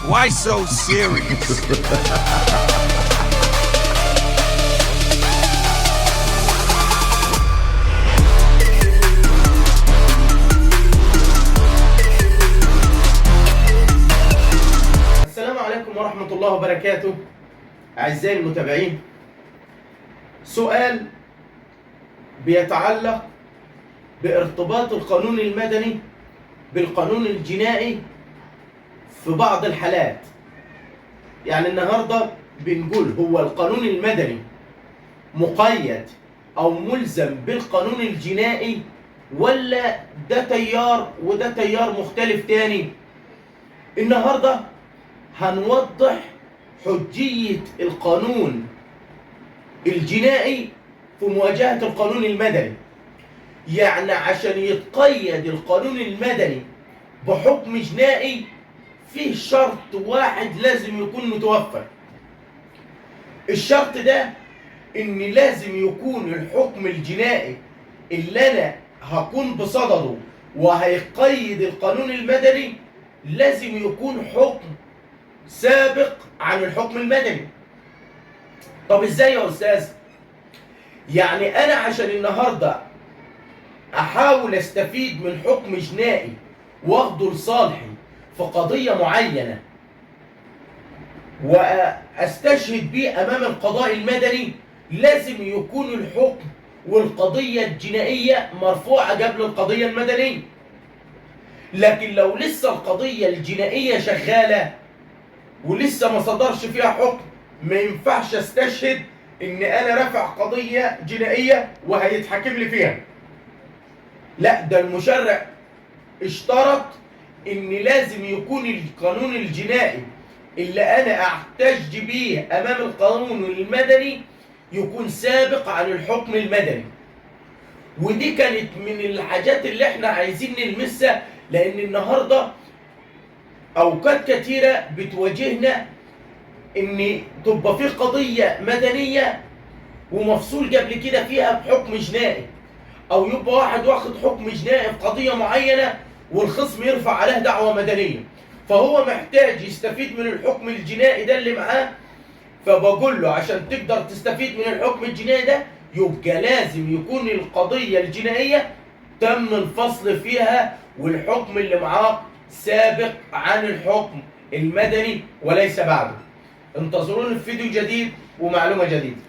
Why so serious? السلام عليكم ورحمة الله وبركاته. أعزائي المتابعين، سؤال بيتعلق بارتباط القانون المدني بالقانون الجنائي في بعض الحالات. يعني النهاردة بنقول هو القانون المدني مقيد أو ملزم بالقانون الجنائي، ولا ده تيار وده تيار مختلف تاني؟ النهاردة هنوضح حجية القانون الجنائي في مواجهة القانون المدني. يعني عشان يتقيد القانون المدني بحكم جنائي فيه شرط واحد لازم يكون متوفر. الشرط ده ان لازم يكون الحكم الجنائي اللي انا هكون بصدده وهيقيد القانون المدني لازم يكون حكم سابق عن الحكم المدني. طب ازاي يا استاذ؟ يعني انا عشان النهارده احاول استفيد من حكم جنائي واخده لصالحي في قضيه معينه واستشهد بيه امام القضاء المدني، لازم يكون الحكم والقضيه الجنائيه مرفوعه قبل القضيه المدنيه. لكن لو لسه القضيه الجنائيه شغاله ولسه ما صدرش فيها حكم، ما ينفعش استشهد ان انا رافع قضيه جنائيه وهيتحكم لي فيها. لا، ده المشرع اشترط ان لازم يكون القانون الجنائي اللي انا احتج بيه امام القانون المدني يكون سابق عن الحكم المدني. ودي كانت من الحاجات اللي احنا عايزين نلمسها، لان النهارده اوقات كتيره بتواجهنا ان تبقى في قضيه مدنيه ومفصول قبل كده فيها بحكم جنائي، او يبقى واحد واخد حكم جنائي في قضيه معينه والخصم يرفع عليه دعوه مدنيه، فهو محتاج يستفيد من الحكم الجنائي ده اللي معاه. فبقول له عشان تقدر تستفيد من الحكم الجنائي ده يبقى لازم يكون القضيه الجنائيه تم الفصل فيها والحكم اللي معاه سابق عن الحكم المدني وليس بعده. انتظرونا في فيديو جديد ومعلومه جديده.